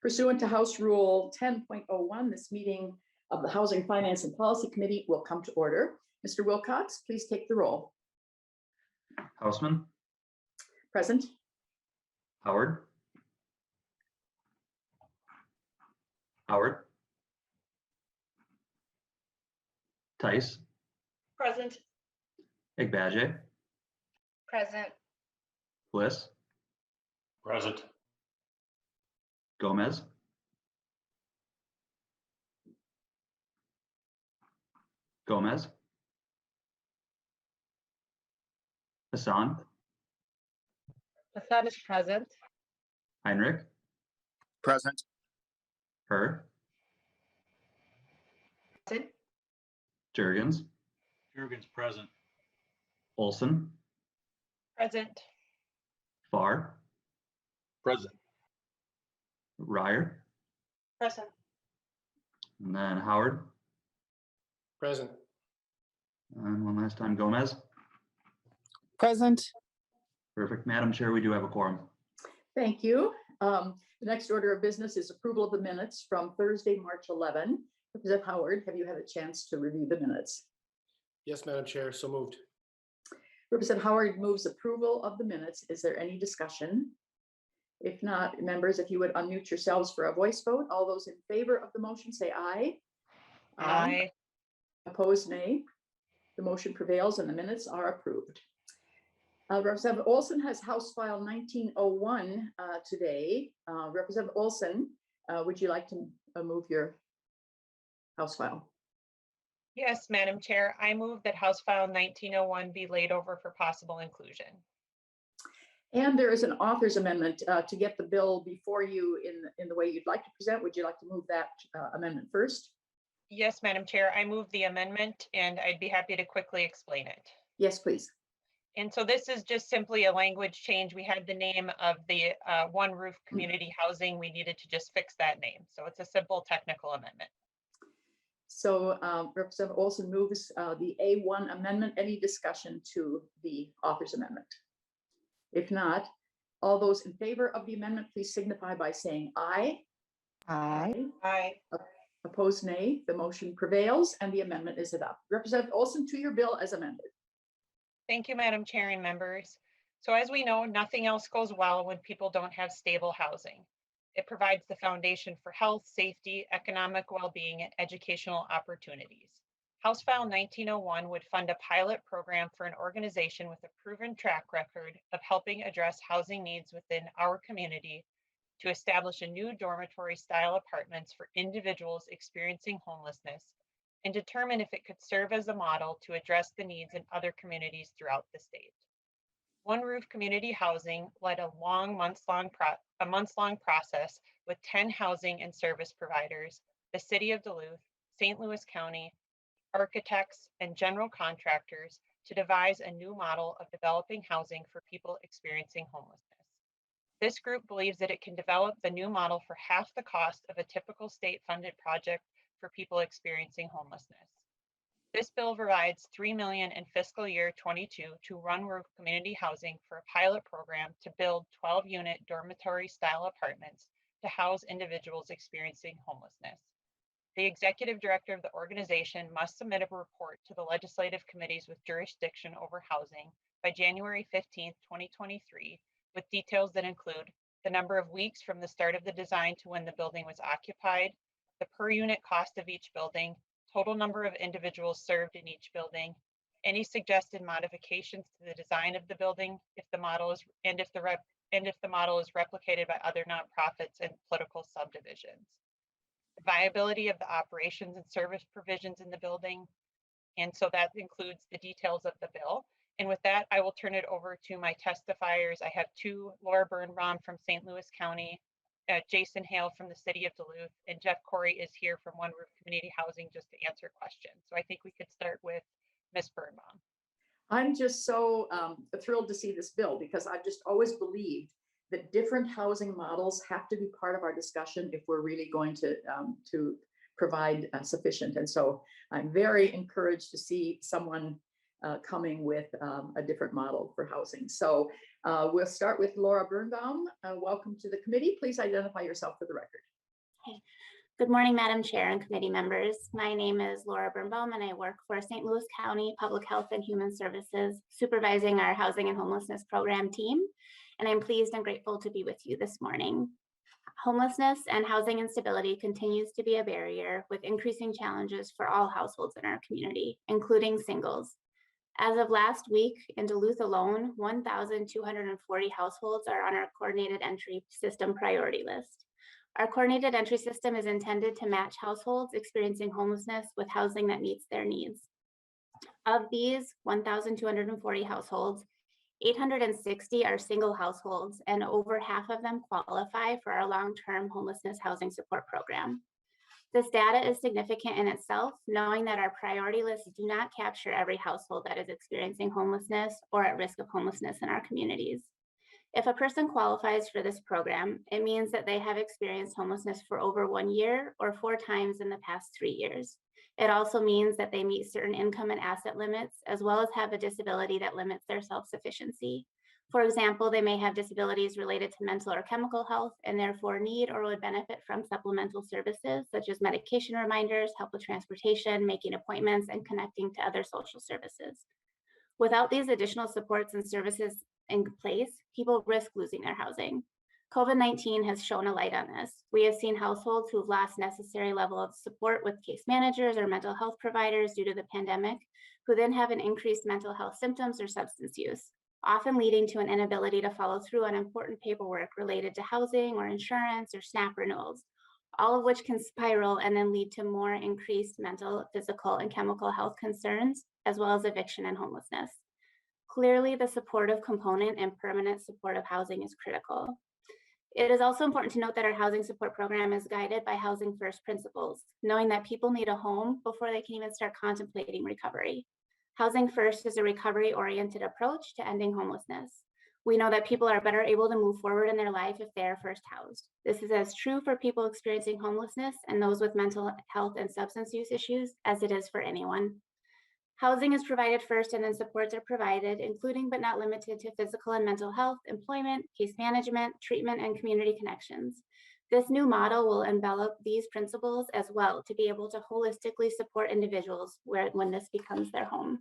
Pursuant to House Rule 10.01, this meeting of the Housing, Finance, and Policy Committee will come to order. Mr. Wilcox, please take the roll. Houseman. Present. Howard. Howard. Tice. Present. Igbaje. Present. Bliss. Present. Gomez. Gomez. Hassan. Hassan is present. Heinrich. Present. Her. Present. Jurgens. Jurgens present. Olson. Present. Farr. Present. Reyer. Present. And then Howard. Present. And one last time, Gomez. Present. Perfect. Madam Chair, we do have a quorum. Thank you. The next order of business is approval of the minutes from Thursday, March 11. Representative Howard, have you had a chance to review the minutes? Yes, Madam Chair, so moved. Representative Howard moves approval of the minutes. Is there any discussion? If not, members, if you would unmute yourselves for a voice vote. All those in favor of the motion say aye. Aye. Opposed, nay. The motion prevails and the minutes are approved. Representative Olson has House File 1901 today. Representative Olson, would you like to move your House File? Yes, Madam Chair, I move that House File 1901 be laid over for possible inclusion. And there is an author's amendment to get the bill before you in the way you'd like to present. Would you like to move that amendment first? Yes, Madam Chair, I move the amendment and I'd be happy to quickly explain it. Yes, please. And so this is just simply a language change. We had the name of the One Roof Community Housing. We needed to just fix that name. So it's a simple technical amendment. So Representative Olson moves the A1 amendment. Any discussion to the author's amendment? If not, all those in favor of the amendment, please signify by saying aye. Aye. Aye. Opposed, nay. The motion prevails and the amendment is adopted. Representative Olson, to your bill as amended. Thank you, Madam Chair and members. So as we know, nothing else goes well when people don't have stable housing. It provides the foundation for health, safety, economic well-being, and educational opportunities. House File 1901 would fund a pilot program for an organization with a proven track record of helping address housing needs within our community to establish a new dormitory-style apartments for individuals experiencing homelessness and determine if it could serve as a model to address the needs in other communities throughout the state. One Roof Community Housing led a months-long process with 10 housing and service providers, the City of Duluth, St. Louis County, architects, and general contractors to devise a new model of developing housing for people experiencing homelessness. This group believes that it can develop the new model for half the cost of a typical state-funded project for people experiencing homelessness. This bill provides $3 million in fiscal year 22 to One Roof Community Housing for a pilot program to build 12-unit dormitory-style apartments to house individuals experiencing homelessness. The executive director of the organization must submit a report to the legislative committees with jurisdiction over housing by January 15, 2023, with details that include the number of weeks from the start of the design to when the building was occupied, the per unit cost of each building, total number of individuals served in each building, any suggested modifications to the design of the building if the model is replicated by other nonprofits and political subdivisions, the viability of the operations and service provisions in the building. And so that includes the details of the bill. And with that, I will turn it over to my testifiers. I have two, Laura Birnbaum from St. Louis County, Jason Hale from the City of Duluth, and Jeff Corey is here from One Roof Community Housing just to answer questions. So I think we could start with Ms. Birnbaum. I'm just so thrilled to see this bill because I've just always believed that different housing models have to be part of our discussion if we're really going to provide sufficient. And so I'm very encouraged to see someone coming with a different model for housing. So we'll start with Laura Birnbaum. Welcome to the committee. Please identify yourself for the record. Good morning, Madam Chair and committee members. My name is Laura Birnbaum and I work for St. Louis County Public Health and Human Services, supervising our housing and homelessness program team. And I'm pleased and grateful to be with you this morning. Homelessness and housing instability continues to be a barrier with increasing challenges for all households in our community, including singles. As of last week, in Duluth alone, 1,240 households are on our coordinated entry system priority list. Our coordinated entry system is intended to match households experiencing homelessness with housing that meets their needs. Of these 1,240 households, 860 are single households, and over half of them qualify for our long-term homelessness housing support program. This data is significant in itself, knowing that our priority lists do not capture every household that is experiencing homelessness or at risk of homelessness in our communities. If a person qualifies for this program, it means that they have experienced homelessness for over 1 year or 4 times in the past 3 years. It also means that they meet certain income and asset limits, as well as have a disability that limits their self-sufficiency. For example, they may have disabilities related to mental or chemical health and therefore need or would benefit from supplemental services such as medication reminders, help with transportation, making appointments, and connecting to other social services. Without these additional supports and services in place, people risk losing their housing. COVID-19 has shown a light on this. We have seen households who've lost necessary level of support with case managers or mental health providers due to the pandemic, who then have an increased mental health symptoms or substance use, often leading to an inability to follow through on important paperwork related to housing or insurance or SNAP renewals, all of which can spiral and then lead to more increased mental, physical, and chemical health concerns, as well as eviction and homelessness. Clearly, the supportive component and permanent supportive housing is critical. It is also important to note that our housing support program is guided by Housing First principles, knowing that people need a home before they can even start contemplating recovery. Housing First is a recovery-oriented approach to ending homelessness. We know that people are better able to move forward in their life if they are first housed. This is as true for people experiencing homelessness and those with mental health and substance use issues as it is for anyone. Housing is provided first and then supports are provided, including but not limited to physical and mental health, employment, case management, treatment, and community connections. This new model will envelop these principles as well to be able to holistically support individuals when this becomes their home.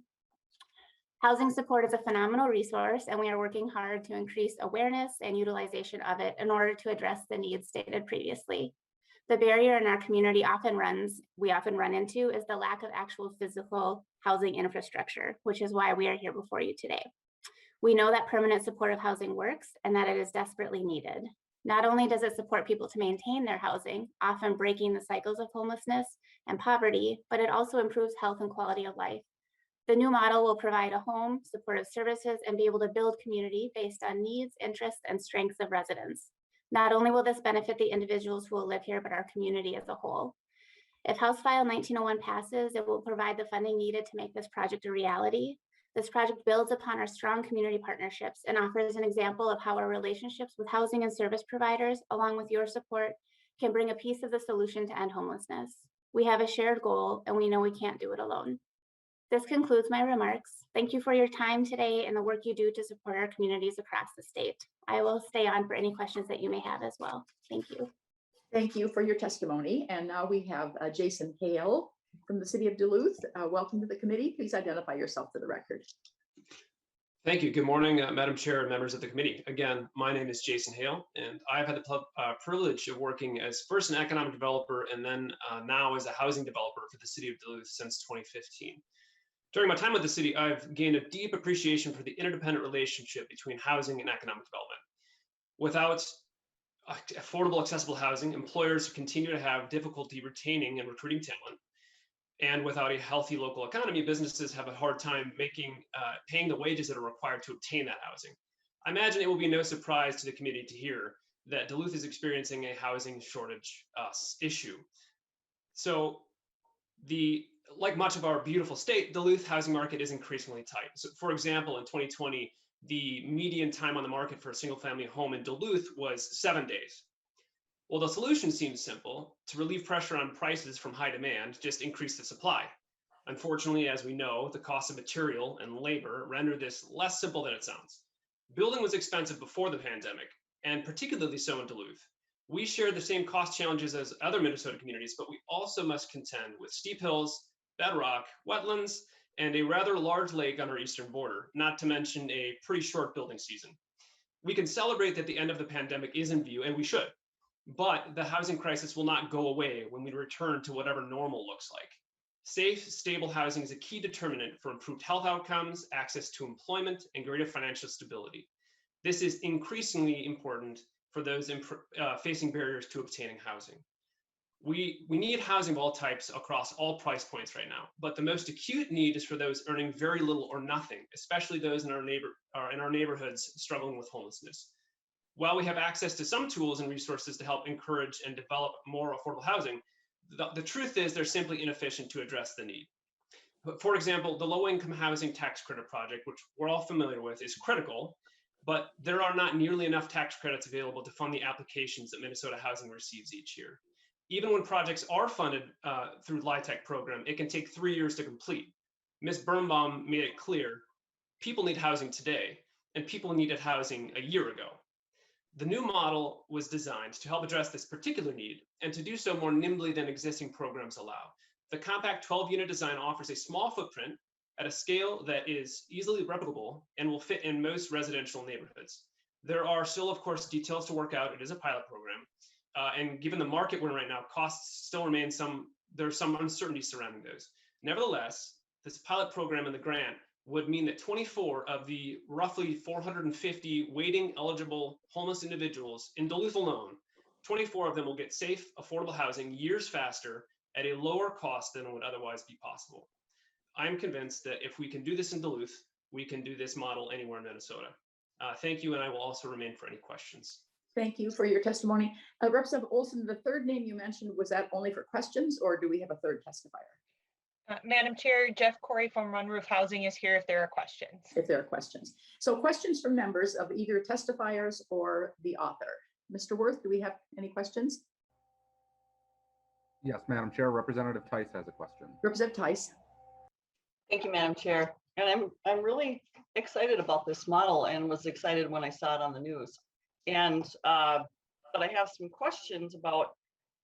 Housing support is a phenomenal resource, and we are working hard to increase awareness and utilization of it in order to address the needs stated previously. The barrier in our community we often run into is the lack of actual physical housing infrastructure, which is why we are here before you today. We know that permanent supportive housing works and that it is desperately needed. Not only does it support people to maintain their housing, often breaking the cycles of homelessness and poverty, but it also improves health and quality of life. The new model will provide a home, supportive services, and be able to build community based on needs, interests, and strengths of residents. Not only will this benefit the individuals who will live here, but our community as a whole. If House File 1901 passes, it will provide the funding needed to make this project a reality. This project builds upon our strong community partnerships and offers an example of how our relationships with housing and service providers, along with your support, can bring a piece of the solution to end homelessness. We have a shared goal, and we know we can't do it alone. This concludes my remarks. Thank you for your time today and the work you do to support our communities across the state. I will stay on for any questions that you may have as well. Thank you. Thank you for your testimony. And now we have Jason Hale from the city of Duluth. Welcome to the committee. Please identify yourself for the record. Thank you. Good morning, Madam Chair and members of the committee. Again, my name is Jason Hale, and I've had the privilege of working as first an economic developer and then now as a housing developer for the city of Duluth since 2015. During my time with the city, I've gained a deep appreciation for the interdependent relationship between housing and economic development. Without affordable, accessible housing, employers continue to have difficulty retaining and recruiting talent. And without a healthy local economy, businesses have a hard time paying the wages that are required to obtain that housing. I imagine it will be no surprise to the committee to hear that Duluth is experiencing a housing shortage issue. So like much of our beautiful state, Duluth housing market is increasingly tight. So for example, in 2020, the median time on the market for a single family home in Duluth was 7 days. Well, the solution seems simple: to relieve pressure on prices from high demand, just increase the supply. Unfortunately, as we know, the cost of material and labor render this less simple than it sounds. Building was expensive before the pandemic, and particularly so in Duluth. We share the same cost challenges as other Minnesota communities, but we also must contend with steep hills, bedrock, wetlands, and a rather large lake on our eastern border, not to mention a pretty short building season. We can celebrate that the end of the pandemic is in view, and we should, but the housing crisis will not go away when we return to whatever normal looks like. Safe, stable housing is a key determinant for improved health outcomes, access to employment, and greater financial stability. This is increasingly important for those facing barriers to obtaining housing. We need housing of all types across all price points right now, but the most acute need is for those earning very little or nothing, especially those in our neighborhoods struggling with homelessness. While we have access to some tools and resources to help encourage and develop more affordable housing, the truth is they're simply inefficient to address the need. For example, the low-income housing tax credit project, which we're all familiar with, is critical, but there are not nearly enough tax credits available to fund the applications that Minnesota Housing receives each year. Even when projects are funded through the LIHTC program, it can take 3 years to complete. Ms. Birnbaum made it clear, people need housing today, and people needed housing a year ago. The new model was designed to help address this particular need and to do so more nimbly than existing programs allow. The compact 12-unit design offers a small footprint at a scale that is easily replicable and will fit in most residential neighborhoods. There are still, of course, details to work out. It is a pilot program. And given the market we're in right now, costs still remain there's some uncertainty surrounding those. Nevertheless, this pilot program and the grant would mean that 24 of the roughly 450 waiting eligible homeless individuals in Duluth alone, 24 of them will get safe, affordable housing years faster at a lower cost than would otherwise be possible. I'm convinced that if we can do this in Duluth, we can do this model anywhere in Minnesota. Thank you, and I will also remain for any questions. Thank you for your testimony. Representative Olson, the third name you mentioned, was that only for questions, or do we have a third testifier? Madam Chair, Jeff Corey from Run Roof Housing is here if there are questions. If there are questions. So questions from members of either testifiers or the author. Mr. Worth, do we have any questions? Yes, Madam Chair, Representative Tice has a question. Representative Tice. Thank you, Madam Chair. And I'm really excited about this model and was excited when I saw it on the news. And but I have some questions about,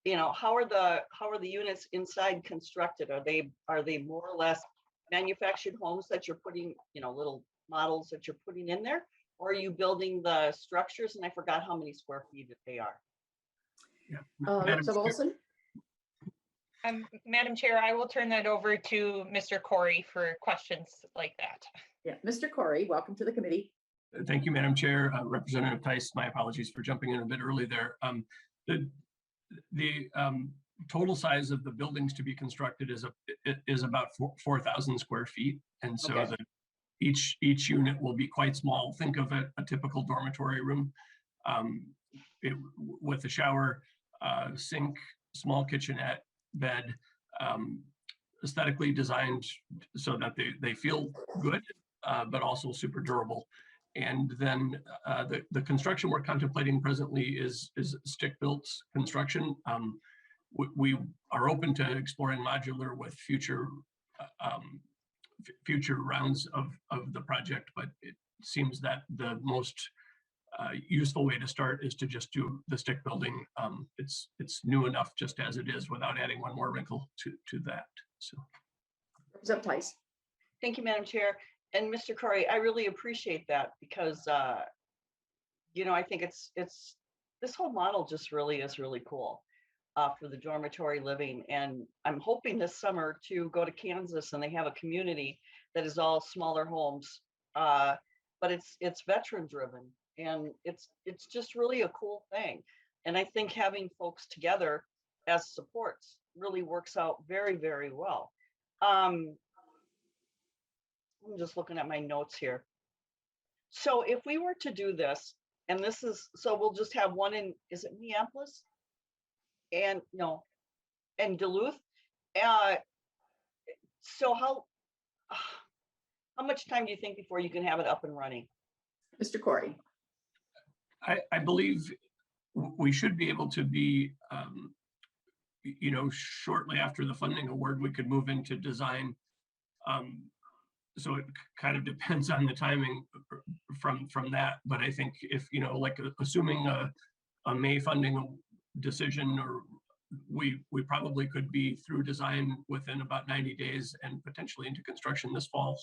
how are the units inside constructed? Are they more or less manufactured homes that you're putting, little models that you're putting in there, or are you building the structures? And I forgot how many square feet they are. Representative Olson. Madam Chair, I will turn that over to Mr. Corey for questions like that. Yeah, Mr. Corey, welcome to the committee. Thank you, Madam Chair. Representative Tice, my apologies for jumping in a bit early there. The total size of the buildings to be constructed is about 4,000 square feet, and so okay. Each unit will be quite small. Think of a typical dormitory room with a shower, sink, small kitchenette, bed, aesthetically designed so that they feel good, but also super durable. And then the construction we're contemplating presently is stick-built construction. We are open to exploring modular with future rounds of the project, but it seems that the most useful way to start is to just do the stick building. It's new enough just as it is without adding one more wrinkle to that. So, Representative Tice. Thank you, Madam Chair. And Mr. Corey, I really appreciate that because, I think it's this whole model just really is really cool for the dormitory living. And I'm hoping this summer to go to Kansas and they have a community that is all smaller homes, but it's veteran driven and it's just really a cool thing. And I think having folks together as supports really works out very, very well. I'm just looking at my notes here. So if we were to do this, and we'll just have one in, is it Minneapolis? And Duluth. So how much time do you think before you can have it up and running? Mr. Corey. I believe we should be able to be, shortly after the funding award, we could move into design. So it kind of depends on the timing from that. But I think if, assuming a May funding decision, or we probably could be through design within about 90 days and potentially into construction this fall.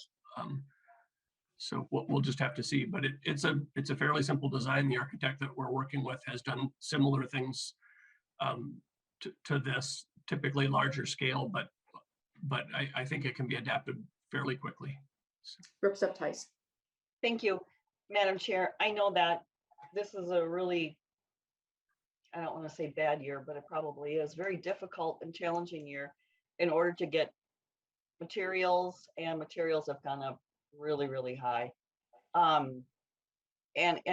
So we'll just have to see, but it's a fairly simple design. The architect that we're working with has done similar things to this, typically larger scale, but I think it can be adapted fairly quickly. Representative Tice. Thank you, Madam Chair. I know that this is a really, I don't want to say bad year, but it probably is very difficult and challenging year in order to get materials, and materials have gone up really, really high. And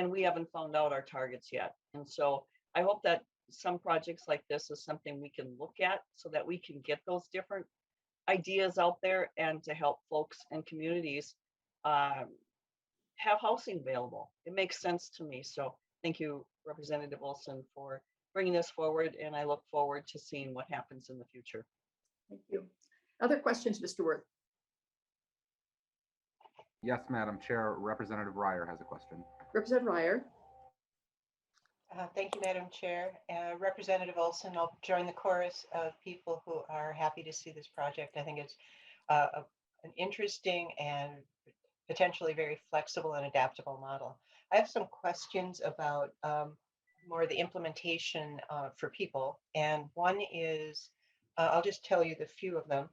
we haven't found out our targets yet. And so I hope that some projects like this is something we can look at so that we can get those different ideas out there and to help folks and communities have housing available. It makes sense to me. So thank you, Representative Olson, for bringing this forward, and I look forward to seeing what happens in the future. Thank you. Other questions, Mr. Worth? Yes, Madam Chair. Representative Reyer has a question. Representative Reyer. Thank you, Madam Chair. Representative Olson, I'll join the chorus of people who are happy to see this project. I think it's an interesting and potentially very flexible and adaptable model. I have some questions about more the implementation for people. And one is, I'll just tell you the few of them.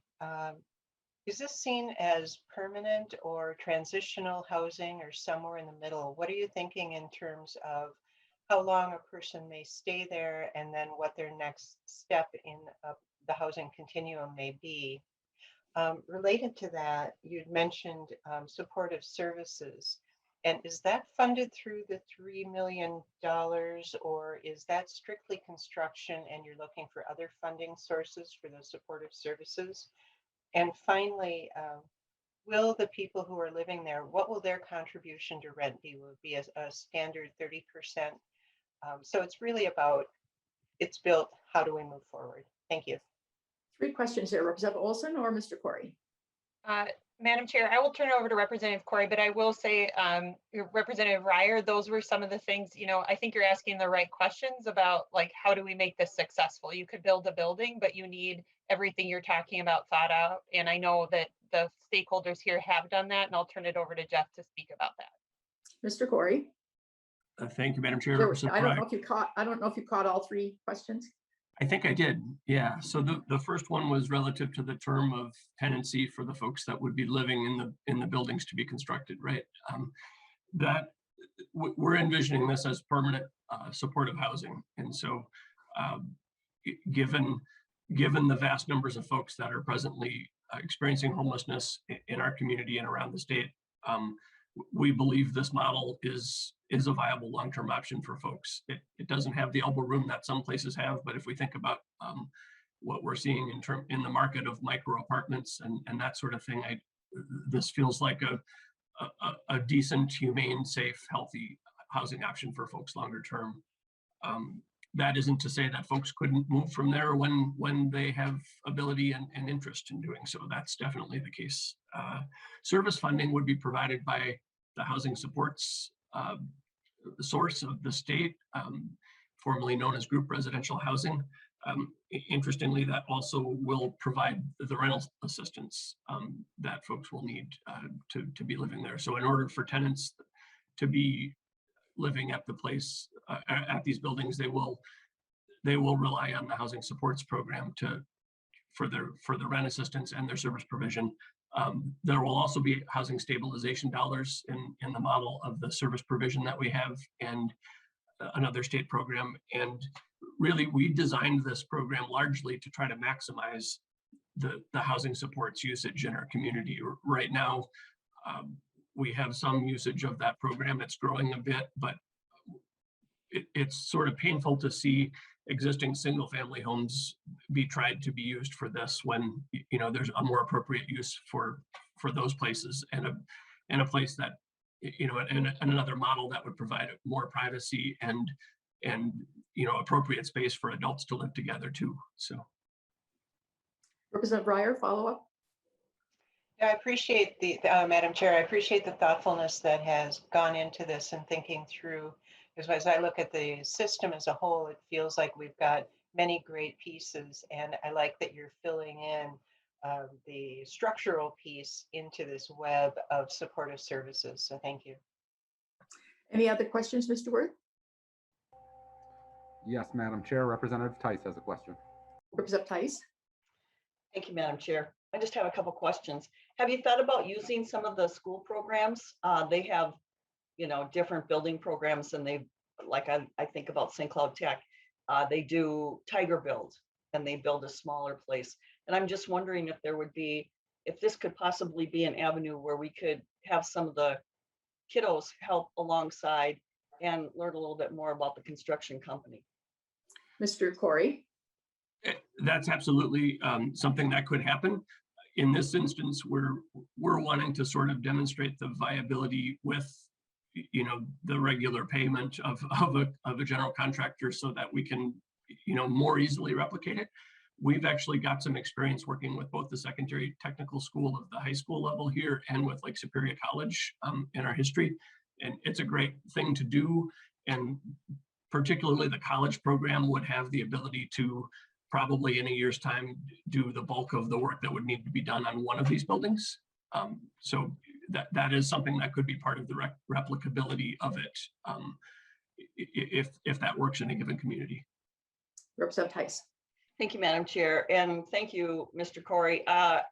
Is this seen as permanent or transitional housing or somewhere in the middle? What are you thinking in terms of how long a person may stay there and then what their next step in the housing continuum may be? Related to that, you'd mentioned supportive services. And is that funded through the $3 million, or is that strictly construction and you're looking for other funding sources for those supportive services? And finally, will the people who are living there, what will their contribution to rent be? Will it be a standard 30%? So it's really about, it's built, how do we move forward? Thank you. 3 questions here, Representative Olson or Mr. Corey? Madam Chair, I will turn it over to Representative Corey, but I will say, Representative Reyer, those were some of the things, I think you're asking the right questions about, like, how do we make this successful? You could build a building, but you need everything you're talking about thought out. And I know that the stakeholders here have done that, and I'll turn it over to Jeff to speak about that. Mr. Corey? Thank you, Madam Chair. I don't know if you caught all 3 questions. I think I did. Yeah. So the first one was relative to the term of tenancy for the folks that would be living in the buildings to be constructed, right? That we're envisioning this as permanent supportive housing, and so given the vast numbers of folks that are presently experiencing homelessness in our community and around the state, we believe this model is a viable long-term option for folks. It doesn't have the elbow room that some places have, but if we think about what we're seeing in the market of micro apartments and that sort of thing, this feels like a decent, humane, safe, healthy housing option for folks longer term. That isn't to say that folks couldn't move from there when they have ability and interest in doing so. That's definitely the case. Service funding would be provided by the housing supports source of the state, formerly known as group residential housing. Interestingly, that also will provide the rental assistance that folks will need to be living there. So in order for tenants to be living at the place, at these buildings, they will rely on the housing supports program for the rent assistance and their service provision. There will also be housing stabilization dollars in the model of the service provision that we have and another state program. And really, we designed this program largely to try to maximize the housing supports usage in our community. Right now, we have some usage of that program. It's growing a bit, but it's sort of painful to see existing single family homes be tried to be used for this when there's a more appropriate use for those places, and a place that and another model that would provide more privacy and appropriate space for adults to live together too. So Representative Reyer, follow up. Yeah, I appreciate the Madam Chair, I appreciate the thoughtfulness that has gone into this and thinking through as I look at the system as a whole, it feels like we've got many great pieces, and I like that you're filling in the structural piece into this web of supportive services. So thank you. Any other questions, Mr. Worth? Yes, Madam Chair, Representative Tice has a question. Representative Tice? Thank you, Madam Chair. I just have a couple questions. Have you thought about using some of the school programs? They have, different building programs, and I think about St. Cloud Tech. They do Tiger Build, and they build a smaller place. And I'm just wondering if this could possibly be an avenue where we could have some of the kiddos help alongside and learn a little bit more about the construction company. Mr. Corey? That's absolutely something that could happen. In this instance, we're wanting to sort of demonstrate the viability with, the regular payment of a general contractor, so that we can, more easily replicate it. We've actually got some experience working with both the secondary technical school of the high school level here and with Lake Superior College in our history, and it's a great thing to do. And particularly the college program would have the ability to probably in a year's time do the bulk of the work that would need to be done on one of these buildings. So that is something that could be part of the replicability of it, if that works in a given community. Representative Tice? Thank you, Madam Chair, and thank you, Mr. Corey. I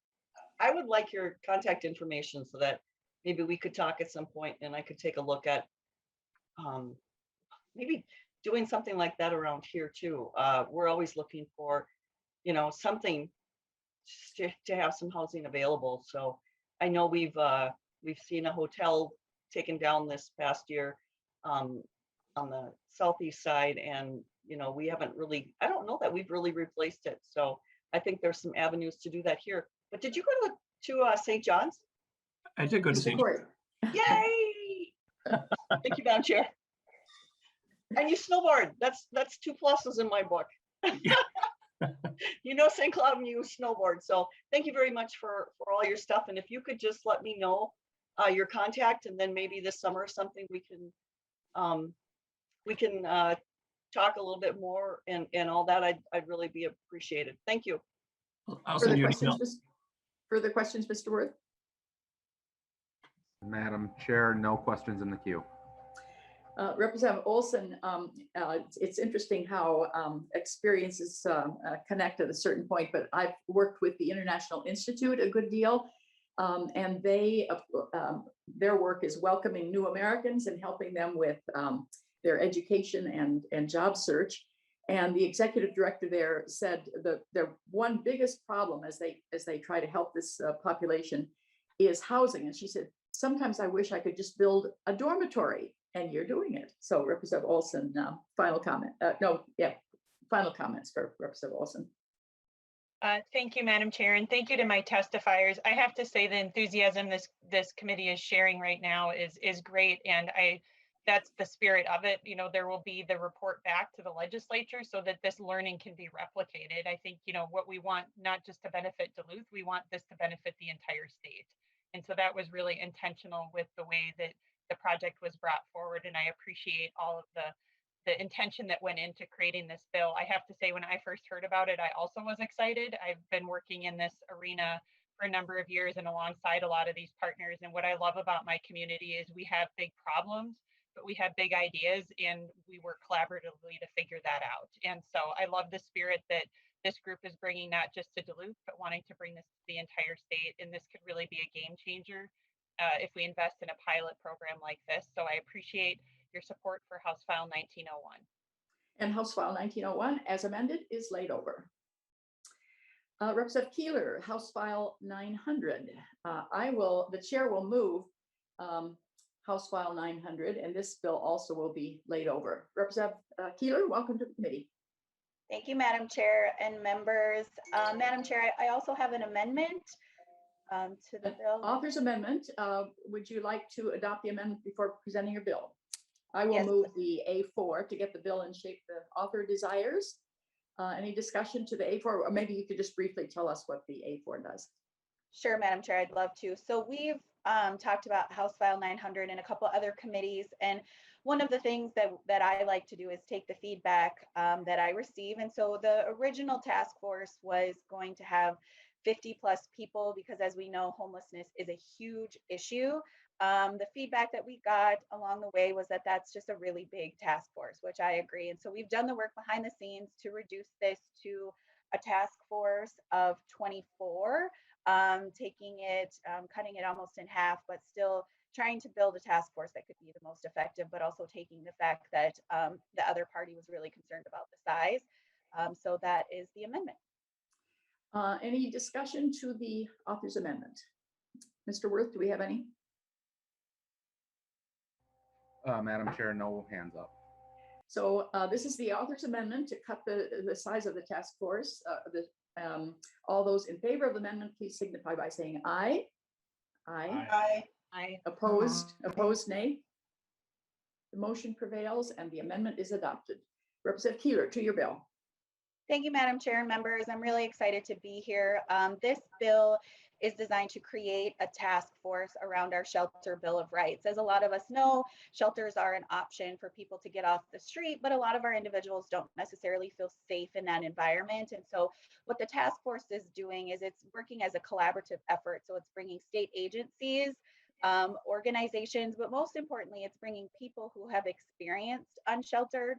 would like your contact information so that maybe we could talk at some point and I could take a look at maybe doing something like that around here too. We're always looking for, something to have some housing available. So I know we've seen a hotel taken down this past year on the southeast side, and we haven't really, I don't know that we've really replaced it. So I think there's some avenues to do that here. But did you go to St. John's? I did go to St. John's. Yay! Thank you, Madam Chair. And you snowboard. That's 2 pluses in my book. St. Cloud and you snowboard. So thank you very much for all your stuff. And if you could just let me know your contact, and then maybe this summer or something we can talk a little bit more and all that, I'd really be appreciated. Thank you. I'll send you an email. Further questions, Mr. Worth? Madam Chair, no questions in the queue. Representative Olson, it's interesting how experiences connect at a certain point, but I've worked with the International Institute a good deal, and their work is welcoming new Americans and helping them with their education and job search. And the executive director there said their one biggest problem as they try to help this population is housing. And she said, sometimes I wish I could just build a dormitory, and you're doing it. So Representative Olson, final comment. Final comments for Representative Olson. Thank you, Madam Chair, and thank you to my testifiers. I have to say the enthusiasm this committee is sharing right now is great, and that's the spirit of it. There will be the report back to the legislature so that this learning can be replicated. I think, what we want, not just to benefit Duluth, we want this to benefit the entire state. And so that was really intentional with the way that the project was brought forward. And I appreciate all of the intention that went into creating this bill. I have to say, when I first heard about it, I also was excited. I've been working in this arena for a number of years and alongside a lot of these partners. And what I love about my community is we have big problems, but we have big ideas, and we work collaboratively to figure that out. And so I love the spirit that this group is bringing, not just to Duluth, but wanting to bring this to the entire state. And this could really be a game changer if we invest in a pilot program like this. So I appreciate your support for House File 1901. And House File 1901, as amended, is laid over. Representative Keeler, House File 900. The chair will move House File 900, and this bill also will be laid over. Representative Keeler, welcome to the committee. Thank you, Madam Chair and members. Madam Chair, I also have an amendment to the bill. Author's amendment. Would you like to adopt the amendment before presenting your bill? I will Yes. move the A4 to get the bill in shape the author desires. Any discussion to the A4, or maybe you could just briefly tell us what the A4 does. Sure, Madam Chair, I'd love to. So we've talked about House File 900 and a couple other committees, and one of the things that I like to do is take the feedback that I receive. And so the original task force was going to have 50 plus people because, as we know, homelessness is a huge issue. The feedback that we got along the way was that that's just a really big task force, which I agree. And so we've done the work behind the scenes to reduce this to a task force of 24, taking it, cutting it almost in half, but still trying to build a task force that could be the most effective, but also taking the fact that the other party was really concerned about the size. So that is the amendment. Any discussion to the author's amendment? Mr. Worth, do we have any? Madam Chair, no hands up. So this is the author's amendment to cut the size of the task force. All those in favor of the amendment, please signify by saying aye. Aye. Aye. Aye. Opposed? Opposed, nay. The motion prevails and the amendment is adopted. Representative Keeler, to your bill. Thank you, Madam Chair and members. I'm really excited to be here. This bill is designed to create a task force around our shelter bill of rights. As a lot of us know, shelters are an option for people to get off the street, but a lot of our individuals don't necessarily feel safe in that environment. And so what the task force is doing is it's working as a collaborative effort. So it's bringing state agencies, organizations, but most importantly, it's bringing people who have experienced unsheltered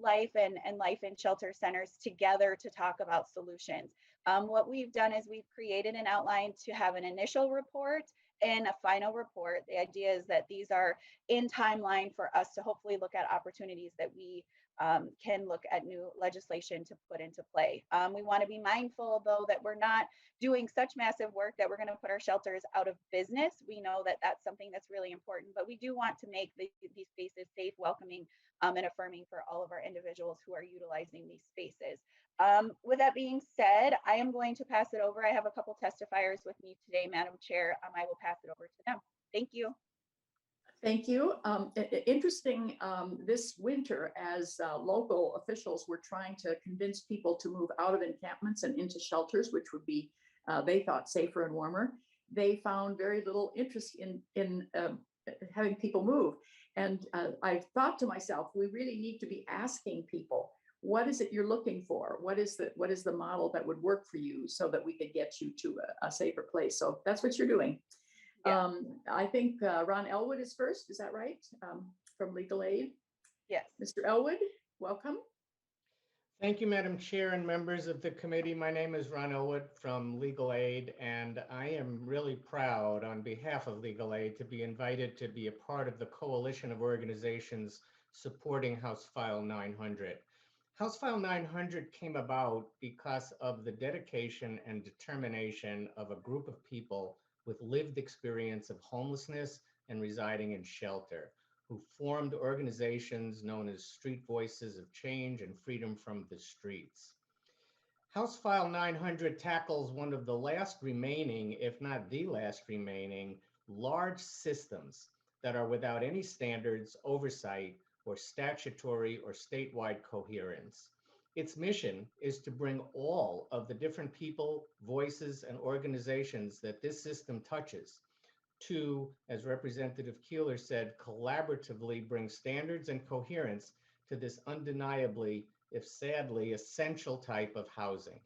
life and life in shelter centers together to talk about solutions. What we've done is we've created an outline to have an initial report and a final report. The idea is that these are in timeline for us to hopefully look at opportunities that we can look at new legislation to put into play. We want to be mindful, though, that we're not doing such massive work that we're going to put our shelters out of business. We know that that's something that's really important, but we do want to make these spaces safe, welcoming, and affirming for all of our individuals who are utilizing these spaces. With that being said, I am going to pass it over. I have a couple testifiers with me today, Madam Chair. I will pass it over to them. Thank you. Thank you. Interesting, this winter, as local officials were trying to convince people to move out of encampments and into shelters, which would be, they thought, safer and warmer, they found very little interest in having people move. And I thought to myself, we really need to be asking people, what is it you're looking for? What is the model that would work for you so that we could get you to a safer place? So that's what you're doing. Yeah. I think Ron Elwood is first. Is that right? From Legal Aid. Yes. Mr. Elwood, welcome. Thank you, Madam Chair and members of the committee. My name is Ron Elwood from Legal Aid, and I am really proud on behalf of Legal Aid to be invited to be a part of the coalition of organizations supporting House File 900. House File 900 came about because of the dedication and determination of a group of people with lived experience of homelessness and residing in shelter, who formed organizations known as Street Voices of Change and Freedom from the Streets. House File 900 tackles one of the last remaining, if not the last remaining, large systems that are without any standards, oversight, or statutory or statewide coherence. Its mission is to bring all of the different people, voices, and organizations that this system touches to, as Representative Keeler said, collaboratively bring standards and coherence to this undeniably, if sadly, essential type of housing.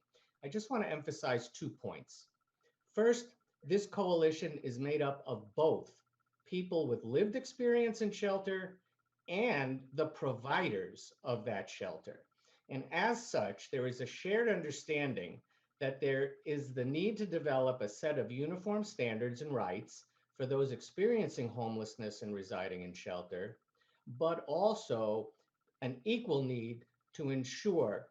I just want to emphasize 2 points. First, this coalition is made up of both people with lived experience in shelter and the providers of that shelter. And as such, there is a shared understanding that there is the need to develop a set of uniform standards and rights for those experiencing homelessness and residing in shelter, but also an equal need to ensure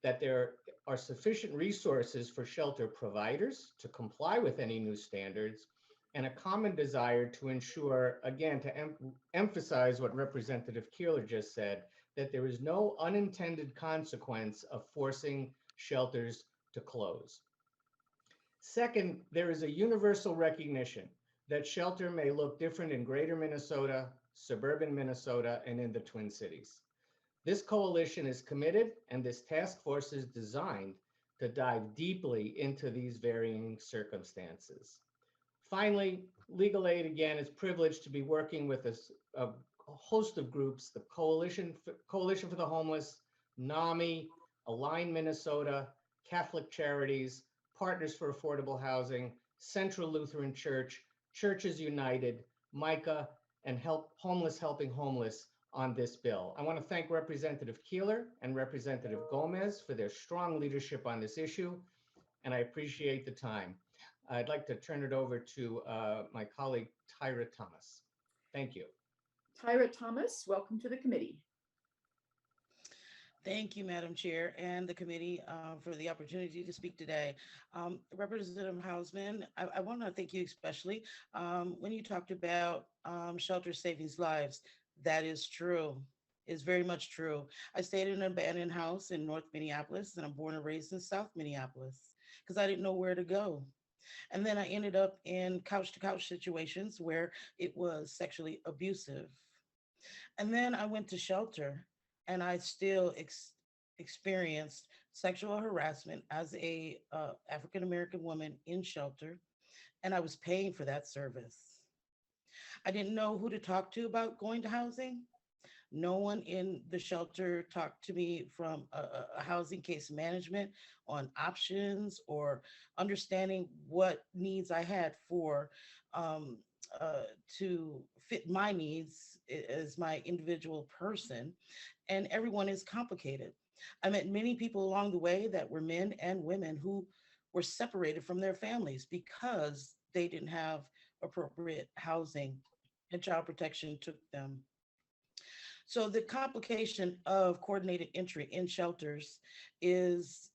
that there are sufficient resources for shelter providers to comply with any new standards, and a common desire to ensure, again, to emphasize what Representative Keeler just said, that there is no unintended consequence of forcing shelters to close. Second, there is a universal recognition that shelter may look different in greater Minnesota, suburban Minnesota, and in the Twin Cities. This coalition is committed, and this task force is designed to dive deeply into these varying circumstances. Finally, Legal Aid, again, is privileged to be working with a host of groups, the Coalition for the Homeless, NAMI, Align Minnesota, Catholic Charities, Partners for Affordable Housing, Central Lutheran Church, Churches United, MICA, and Homeless Helping Homeless on this bill. I want to thank Representative Keeler and Representative Gomez for their strong leadership on this issue, and I appreciate the time. I'd like to turn it over to my colleague, Tyra Thomas. Thank you. Tyra Thomas, welcome to the committee. Thank you, Madam Chair, and the committee for the opportunity to speak today. Representative Hausman, I want to thank you especially when you talked about shelter saving lives. That is true. Is very much true. I stayed in an abandoned house in North Minneapolis, and I'm born and raised in South Minneapolis because I didn't know where to go. And then I ended up in couch-to-couch situations where it was sexually abusive. And then I went to shelter, and I still experienced sexual harassment as a African-American woman in shelter, and I was paying for that service. I didn't know who to talk to about going to housing. No one in the shelter talked to me from a housing case management on options or understanding what needs I had for to fit my needs as my individual person. And everyone is complicated. I met many people along the way that were men and women who were separated from their families because they didn't have appropriate housing and child protection took them. So the complication of coordinated entry in shelters is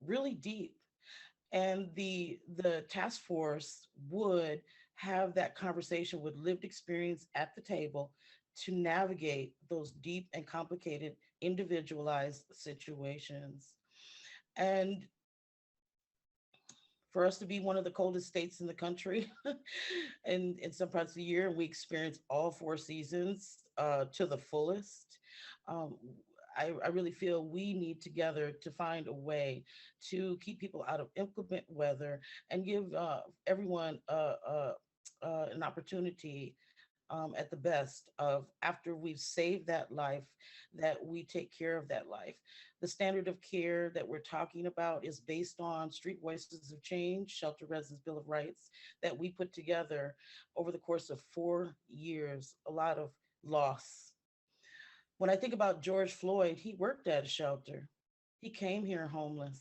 really deep. And the task force would have that conversation with lived experience at the table to navigate those deep and complicated individualized situations. And for us to be one of the coldest states in the country and in some parts of the year, we experience all 4 seasons to the fullest. I really feel we need together to find a way to keep people out of inclement weather and give everyone an opportunity at the best of after we've saved that life, that we take care of that life. The standard of care that we're talking about is based on Street Voices of Change, Shelter Residents Bill of Rights, that we put together over the course of 4 years, a lot of loss. When I think about George Floyd, he worked at a shelter. He came here homeless.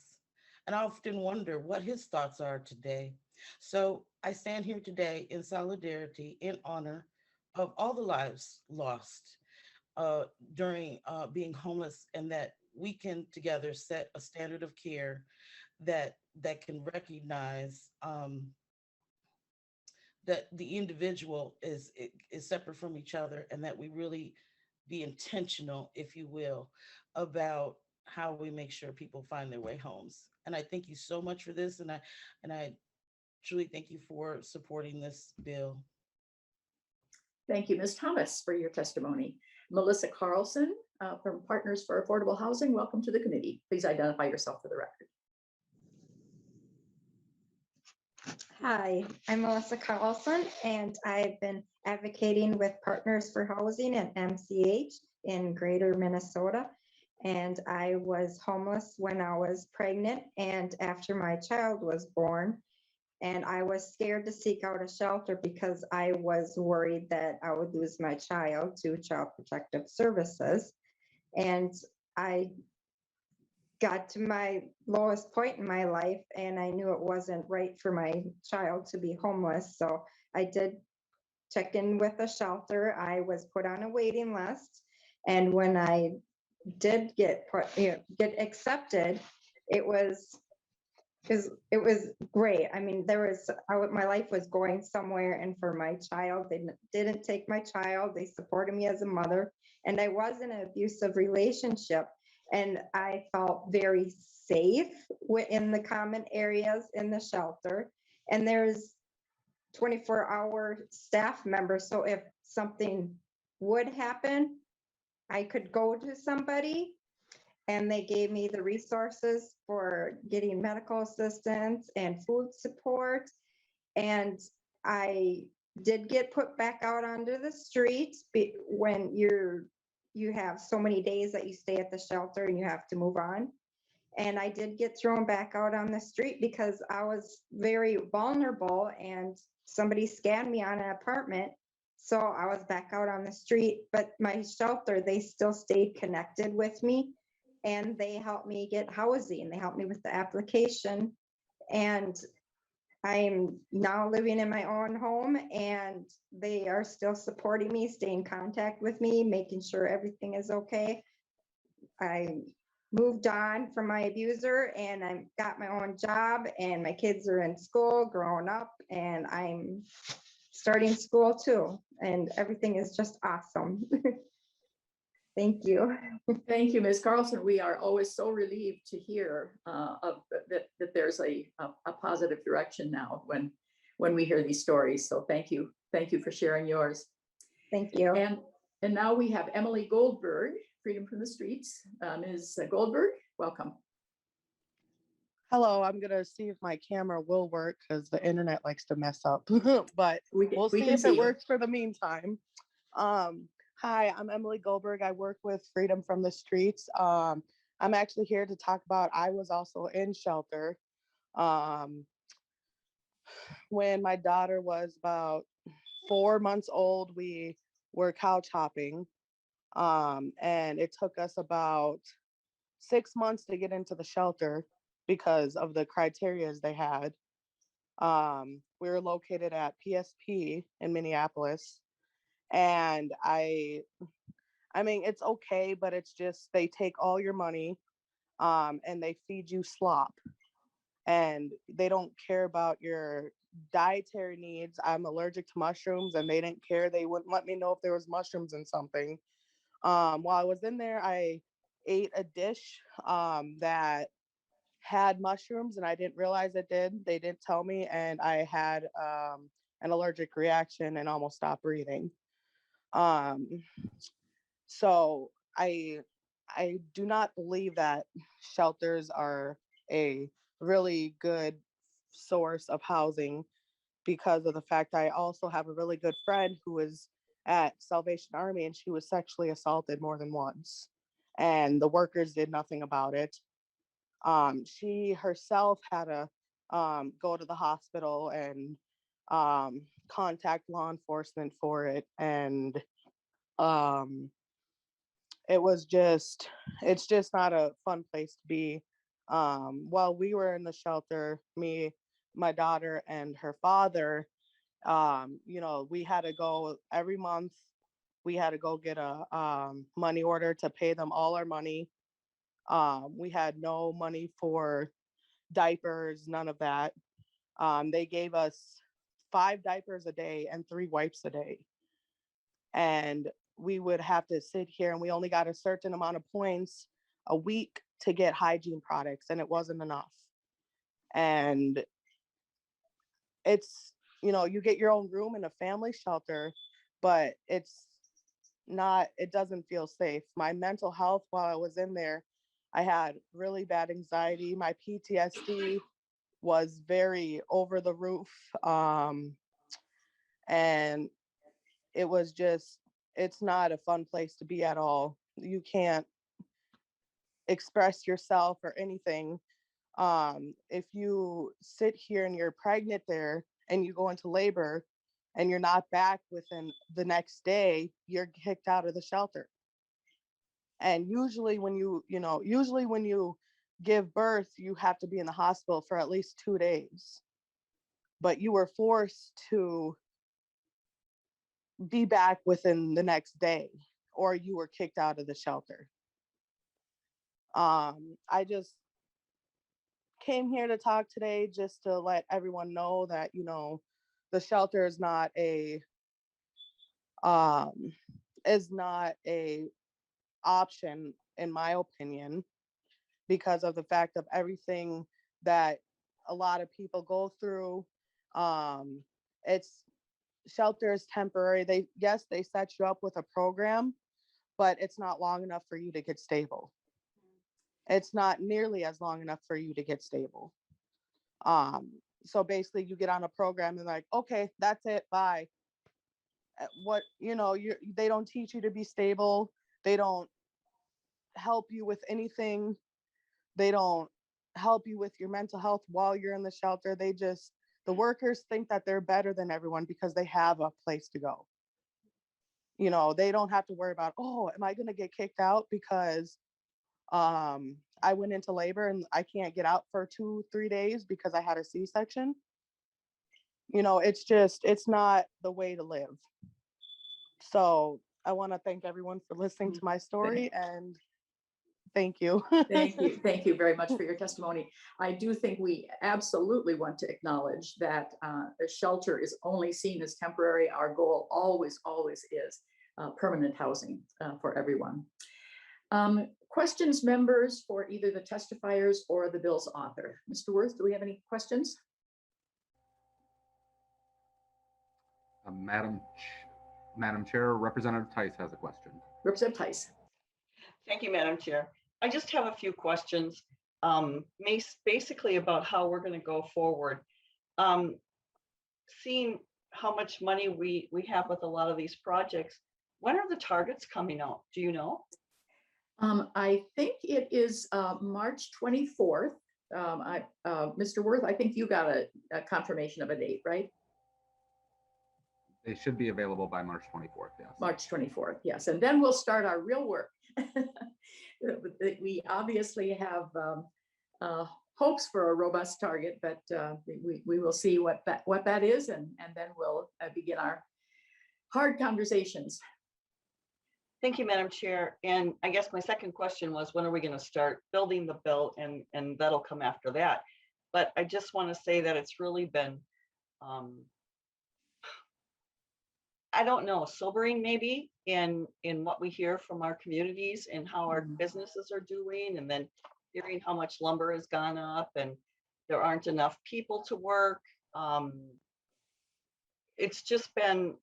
And I often wonder what his thoughts are today. So I stand here today in solidarity, in honor of all the lives lost during being homeless, and that we can together set a standard of care that can recognize that the individual is separate from each other, and that we really be intentional, if you will, about how we make sure people find their way homes. And I thank you so much for this, and I truly thank you for supporting this bill. Thank you, Ms. Thomas, for your testimony. Melissa Carlson from Partners for Affordable Housing, welcome to the committee. Please identify yourself for the record. Hi, I'm Melissa Carlson, and I've been advocating with Partners for Housing and MCH in Greater Minnesota. And I was homeless when I was pregnant and after my child was born. And I was scared to seek out a shelter because I was worried that I would lose my child to Child Protective Services. And I got to my lowest point in my life, and I knew it wasn't right for my child to be homeless. So I did check in with a shelter. I was put on a waiting list. And when I did get accepted, it was great. I mean, my life was going somewhere, and for my child, they didn't take my child. They supported me as a mother, and I was in an abusive relationship, and I felt very safe in the common areas in the shelter. And there's 24-hour staff members, so if something would happen, I could go to somebody. And they gave me the resources for getting medical assistance and food support. And did get put back out onto the streets when you have so many days that you stay at the shelter and you have to move on. And I did get thrown back out on the street because I was very vulnerable and somebody scanned me on an apartment. So I was back out on the street, but my shelter, they still stayed connected with me and they helped me get housing. They helped me with the application. And I'm now living in my own home and they are still supporting me, staying in contact with me, making sure everything is okay. I moved on from my abuser and I got my own job and my kids are in school, growing up, and I'm starting school too. And everything is just awesome. Thank you. Thank you, Ms. Carlson. We are always so relieved to hear that there's a positive direction now when we hear these stories. So thank you. Thank you for sharing yours. Thank you. And now we have Emily Goldberg, Freedom from the Streets. Ms. Goldberg, welcome. Hello, I'm gonna see if my camera will work because the internet likes to mess up, but we'll see if it works for the meantime. Hi, I'm Emily Goldberg. I work with Freedom from the Streets. I'm actually here to talk about, I was also in shelter. When my daughter was about 4 months old, we were couch hopping. And it took us about 6 months to get into the shelter because of the criterias they had. We were located at PSP in Minneapolis. And I mean, it's okay, but it's just, they take all your money, and they feed you slop. And they don't care about your dietary needs. I'm allergic to mushrooms and they didn't care. They wouldn't let me know if there was mushrooms in something. While I was in there, I ate a dish that had mushrooms and I didn't realize it did. They didn't tell me, and I had an allergic reaction and almost stopped breathing. So I do not believe that shelters are a really good source of housing because of the fact I also have a really good friend who is at Salvation Army and she was sexually assaulted more than once and the workers did nothing about it. She herself had to go to the hospital and contact law enforcement for it, and it's just not a fun place to be. While we were in the shelter, me, my daughter, and her father, we had to go every month. We had to go get a money order to pay them all our money. We had no money for diapers, none of that. They gave us 5 diapers a day and 3 wipes a day. And we would have to sit here and we only got a certain amount of points a week to get hygiene products and it wasn't enough. And it's, you get your own room in a family shelter, but it doesn't feel safe. My mental health while I was in there, I had really bad anxiety. My PTSD was very over the roof. And it's not a fun place to be at all. You can't express yourself or anything. If you sit here and you're pregnant there and you go into labor and you're not back within the next day, you're kicked out of the shelter. And usually when you give birth, you have to be in the hospital for at least 2 days. But you were forced to be back within the next day or you were kicked out of the shelter. I just came here to talk today just to let everyone know that, the shelter is not a option in my opinion, because of the fact of everything that a lot of people go through. Shelter is temporary. They set you up with a program, but it's not long enough for you to get stable. It's not nearly as long enough for you to get stable. So basically you get on a program and like, okay, that's it, bye. what, they don't teach you to be stable. They don't help you with anything. They don't help you with your mental health while you're in the shelter. The workers think that they're better than everyone because they have a place to go. They don't have to worry about, oh, am I going to get kicked out because I went into labor and I can't get out for 2-3 days because I had a C-section. It's not the way to live. So I want to thank everyone for listening to my story, and thank you. Thank you. Thank you very much for your testimony. I do think we absolutely want to acknowledge that the shelter is only seen as temporary. Our goal always, always is permanent housing for everyone. Questions, members, for either the testifiers or the bill's author? Mr. Worth, do we have any questions? Madam Chair, Representative Tice has a question. Representative Tice. Thank you, Madam Chair. I just have a few questions, basically about how we're going to go forward. Seeing how much money we have with a lot of these projects, when are the targets coming out? Do you know? I think it is March 24th. Mr. Worth, I think you got a confirmation of a date, right? They should be available by March 24th, yes. March 24th, yes. And then we'll start our real work. We obviously have hopes for a robust target, but we will see what that is, and then we'll begin our hard conversations. Thank you, Madam Chair. And I guess my second question was, when are we going to start building the bill? And that'll come after that. But I just want to say that it's really been, I don't know, sobering maybe in what we hear from our communities and how our businesses are doing, and then hearing how much lumber has gone up and there aren't enough people to work. It's just been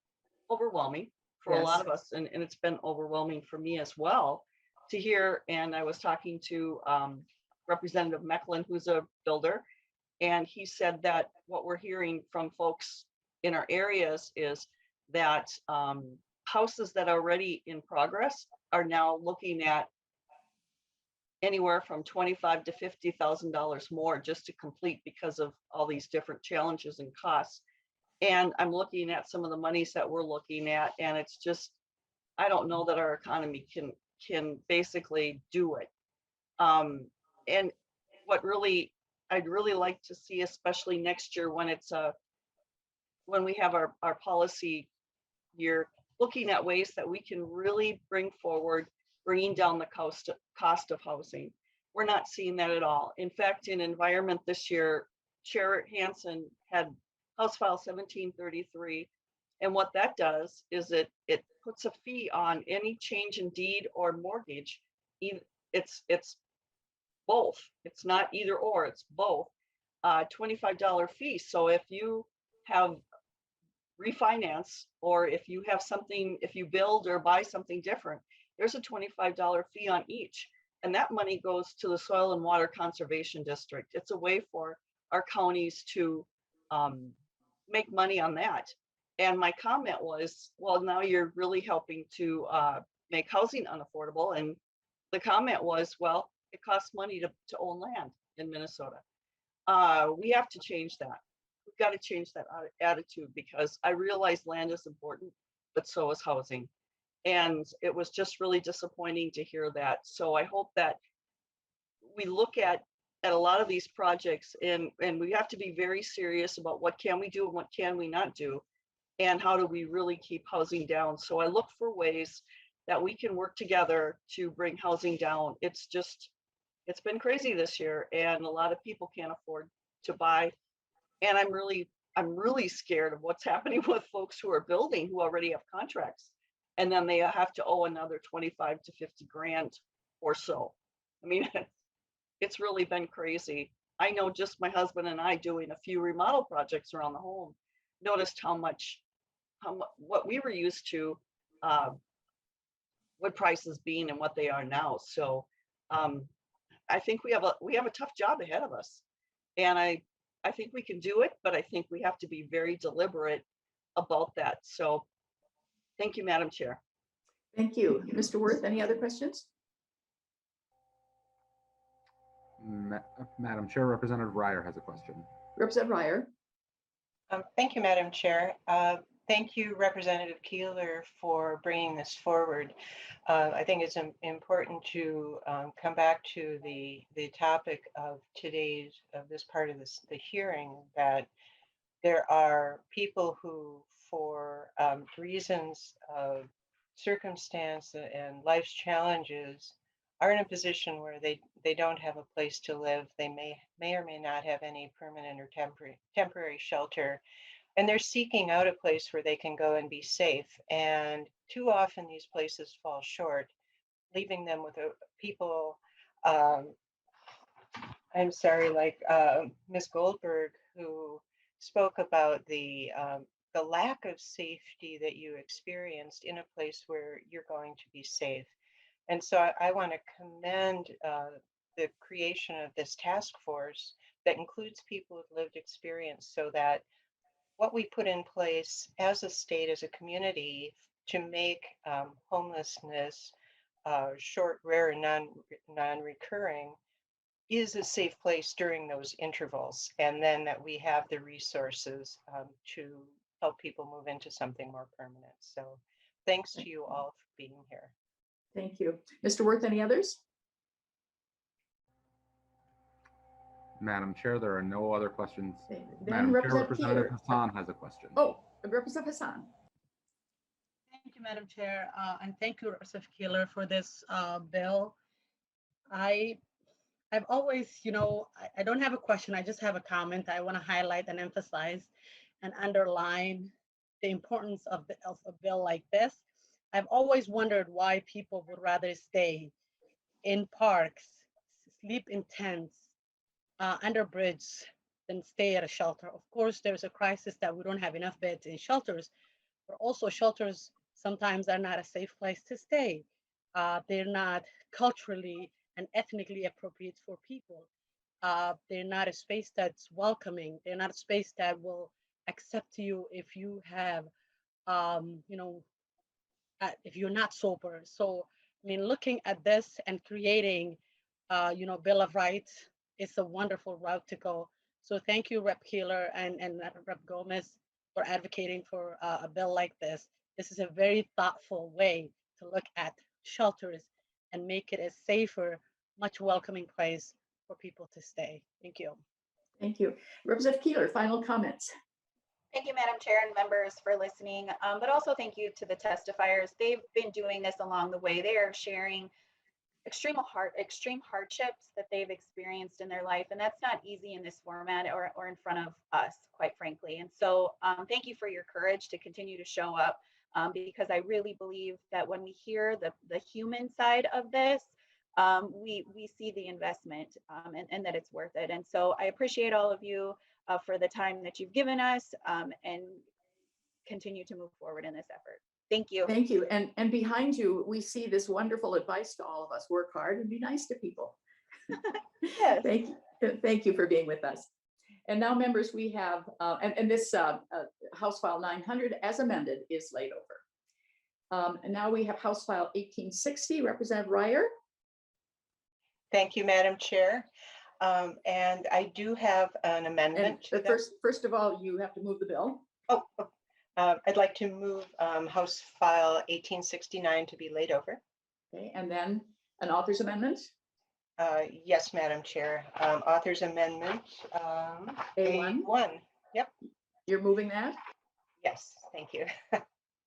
overwhelming for a lot of us, and it's been overwhelming for me as well to hear. And I was talking to Representative Mecklin, who's a builder, and he said that what we're hearing from folks in our areas is that houses that are already in progress are now looking at anywhere from $25,000 to $50,000 more just to complete because of all these different challenges and costs. And I'm looking at some of the monies that we're looking at, and it's just, I don't know that our economy can basically do it. And what really, I'd really like to see, especially next year when it's when we have our policy year, looking at ways that we can really bring forward, bringing down the cost of housing. We're not seeing that at all. In fact, in environment this year, Chair Hansen had House File 1733. And what that does is it puts a fee on any change in deed or mortgage. It's both. It's not either or, it's both. $25 fee. So if you have refinance, or if you have something, if you build or buy something different, there's a $25 fee on each. And that money goes to the Soil and Water Conservation District. It's a way for our counties to make money on that. And my comment was, well, now you're really helping to make housing unaffordable. And the comment was, well, it costs money to own land in Minnesota. We have to change that. We've got to change that attitude, because I realize land is important, but so is housing. And it was just really disappointing to hear that. So I hope that we look at a lot of these projects, and we have to be very serious about what can we do and what can we not do, and how do we really keep housing down. So I look for ways that we can work together to bring housing down. It's been crazy this year, and a lot of people can't afford to buy. And I'm really scared of what's happening with folks who are building, who already have contracts, and then they have to owe another 25 to 50 grand or so. I mean, it's really been crazy. I know just my husband and I doing a few remodel projects around the home, noticed how much what we were used to, what prices being and what they are now. So I think we have a tough job ahead of us, and I think we can do it, but I think we have to be very deliberate about that. So Thank you, Madam Chair. Thank you. Mr. Worth, any other questions? Madam Chair, Representative Reyer has a question. Representative Reyer. Thank you, Madam Chair. Thank you, Representative Keeler, for bringing this forward. I think it's important to come back to the topic of this part of the hearing, that there are people who, for reasons of circumstance and life's challenges, are in a position where they don't have a place to live. They may or may not have any permanent or temporary shelter, and they're seeking out a place where they can go and be safe. And too often these places fall short, leaving them with people, I'm sorry, like Ms. Goldberg, who spoke about the lack of safety that you experienced in a place where you're going to be safe. And so I want to commend the creation of this task force that includes people with lived experience, so that what we put in place as a state, as a community, to make homelessness short, rare, and non-recurring is a safe place during those intervals, and then that we have the resources to help people move into something more permanent. So thanks to you all for being here. Thank you. Mr. Worth, any others? Madam Chair, there are no other questions. Okay. Madam Chair, Representative Keeler. Hassan has a question. Oh, Representative Hassan. Thank you, Madam Chair, and thank you, Representative Keeler, for this bill. I've always, I don't have a question, I just have a comment. I want to highlight and emphasize and underline the importance of a bill like this. I've always wondered why people would rather stay in parks, sleep in tents, under bridges, than stay at a shelter. Of course, there's a crisis that we don't have enough beds in shelters, but also shelters sometimes are not a safe place to stay. They're not culturally and ethnically appropriate for people. They're not a space that's welcoming. They're not a space that will accept you if you have, if you're not sober. So, I mean, looking at this and creating, Bill of Rights is a wonderful route to go. So thank you, Rep. Keeler and Rep. Gomez, for advocating for a bill like this. This is a very thoughtful way to look at shelters and make it a safer, much welcoming place for people to stay. Thank you. Thank you. Representative Keeler, final comments. Thank you, Madam Chair and members, for listening, but also thank you to the testifiers. They've been doing this along the way. They are sharing extreme hardships that they've experienced in their life, and that's not easy in this format or in front of us, quite frankly. And so thank you for your courage to continue to show up, because I really believe that when we hear the human side of this, we see the investment, and that it's worth it. And so I appreciate all of you for the time that you've given us, and continue to move forward in this effort. Thank you. Thank you. And behind you, we see this wonderful advice to all of us: work hard and be nice to people. Yes. Thank you for being with us. And now, members, we have, and this House File 900 as amended is laid over. And now we have House File 1860, Representative Reyer. Thank you, Madam Chair. And I do have an amendment. And first of all, you have to move the bill. I'd like to move House File 1869 to be laid over. Okay, and then an author's amendment? Yes, Madam Chair. Author's amendment A1. Yep. You're moving that? Yes, thank you.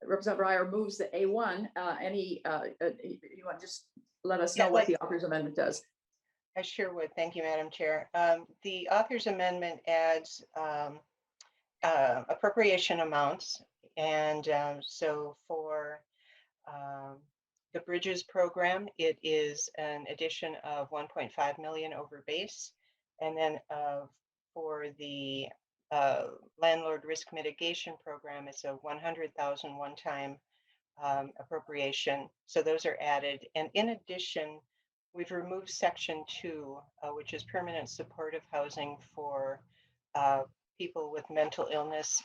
Representative Reyer moves the A1. You want to just let us know what the author's amendment does? I sure would. Thank you, Madam Chair. The author's amendment adds appropriation amounts, and so for the Bridges program, it is an addition of 1.5 million over base, and then for the landlord risk mitigation program, it's a 100,000 one-time appropriation. So those are added, and in addition, we've removed Section 2, which is permanent supportive housing for people with mental illness,